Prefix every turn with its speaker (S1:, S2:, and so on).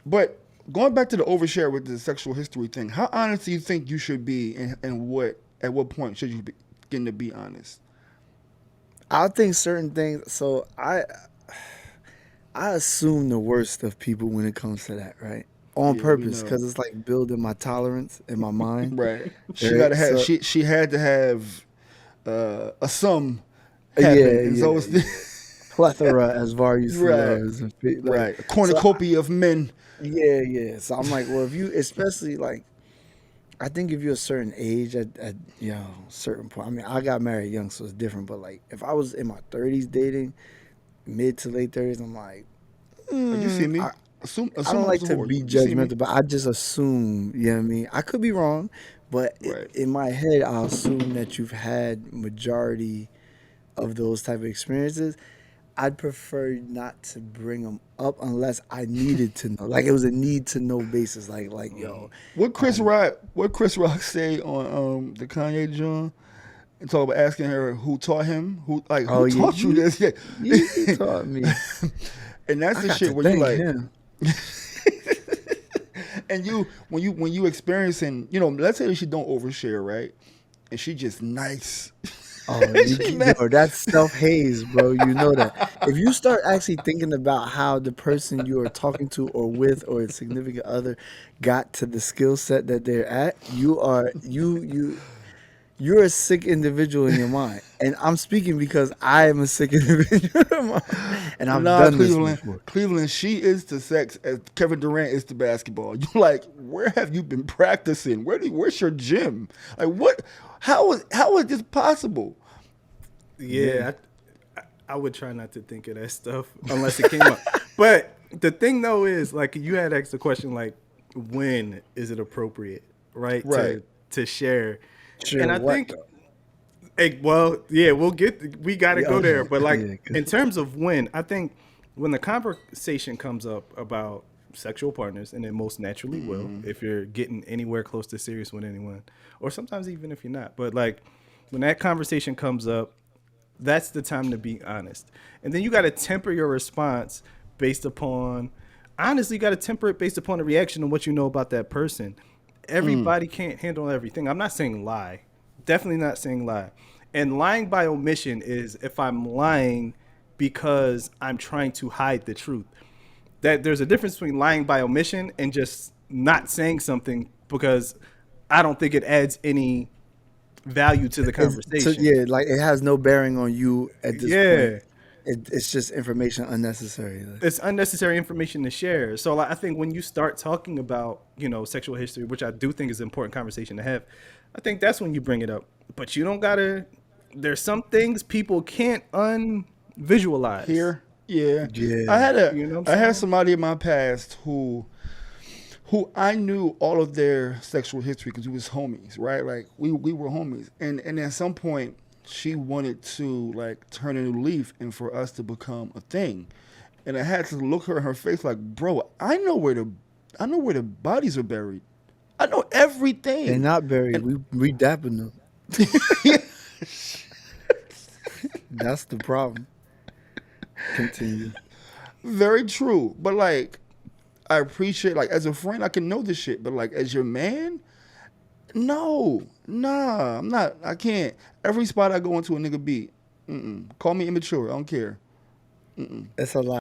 S1: But going back to the overshare with the sexual history thing, how honest do you think you should be, and what at what point should you begin to be honest?
S2: I think certain things. So I assume the worst of people when it comes to that, right? On
S1: Yeah, we
S2: purpose,
S1: know.
S2: because it's like building my tolerance in my mind,
S1: Right. She
S2: right?
S1: gotta have.
S2: So
S1: She had to have a sum happen,
S2: yeah,
S1: and
S2: yeah,
S1: so it's
S2: yeah. Plethora, as Var used to
S1: right,
S2: love, is like
S1: right. A
S2: so.
S1: cornucopia of men.
S2: Yeah, yeah. So I'm like, well, if you, especially like, I think if you're a certain age at certain point. I mean, I got married young, so it's different. But like, if I was in my 30s dating, mid to late 30s, I'm like,
S1: You see
S2: I
S1: me?
S2: I
S1: Assume
S2: don't
S1: I was
S2: like
S1: a
S2: to
S1: whore.
S2: be
S1: You see me?
S2: judgmental, but I just assume. You know what I mean? I could be wrong, but
S1: Right.
S2: in my head, I'll assume that you've had majority of those type of experiences. I'd prefer not to bring them up unless I needed to know. Like it was a need to know basis. Like yo,
S1: What Chris
S2: um,
S1: Rock? What Chris Rock say on the Kanye John? And talk about asking her who taught him,
S2: oh
S1: who
S2: yeah,
S1: taught you this? Yeah.
S2: he taught me.
S1: And that's
S2: I
S1: the
S2: got
S1: shit
S2: to
S1: where you
S2: thank
S1: like,
S2: him.
S1: and when you experiencing, let's say she don't overshare, right? And she just nice.
S2: Oh,
S1: She
S2: yo,
S1: mad.
S2: that's self haze, bro. You know that. If you start actually thinking about how the person you are talking to or with or a significant other got to the skill set that they're at, you're a sick individual in your mind. And I'm speaking because I am a sick individual in my mind, and I've
S1: Nah,
S2: done this
S1: Cleveland.
S2: before.
S1: Cleveland, she is to sex as Kevin Durant is to basketball. You like, where have you been practicing? Where's your gym? Like what how is this possible? Yeah.
S3: Yeah, I would try not to think of that stuff unless it came up. But the thing though is, like, you had asked the question, like, when is it appropriate, right,
S1: Right.
S3: to share?
S2: Sure,
S3: And I
S2: what
S3: think,
S2: though?
S3: well, yeah, we got to
S2: Yeah,
S3: go there.
S2: okay.
S3: But like,
S2: Yeah,
S3: in terms of when, I think when the conversation comes up about sexual partners, and it most naturally will, if you're getting anywhere close to serious with anyone, or sometimes even if you're not, but like when that conversation comes up, that's the time to be honest. And then you got to temper your response based upon, honestly, you got to temper it based upon the reaction of what you know about that person. Everybody can't handle everything. I'm not saying lie. Definitely not saying lie. And lying by omission is if I'm lying because I'm trying to hide the truth. That there's a difference between lying by omission and just not saying something because I don't think it adds any value to the
S2: so
S3: conversation.
S2: yeah, like it has no bearing on you at this point.
S3: Yeah.
S2: It's just information unnecessary. Like,
S3: It's unnecessary information to share. So like, I think when you start talking about, sexual history, which I do think is an important conversation to have, I think that's when you bring it up. But you don't gotta. There's some things people can't unvisualize.
S1: Here. Yeah. I
S2: yeah.
S1: had a
S3: You know what I'm
S1: I had
S3: saying?
S1: somebody in my past who I knew all of their sexual history because we was homies, right? Like we were homies, and at some point she wanted to like turn a new leaf and for us to become a thing, and I had to look her in her face like, bro, I know where the bodies are buried, I know
S2: They're
S1: everything,
S2: not buried.
S1: and
S2: We dapping them.
S1: yeah,
S2: That's the problem. Continue.
S1: very true, but like I appreciate like as a friend I can know this shit, but like as your man, no, nah, I'm not. I can't. Every spot I go into, a nigga beat. Call me immature. I don't care.
S2: It's a lot.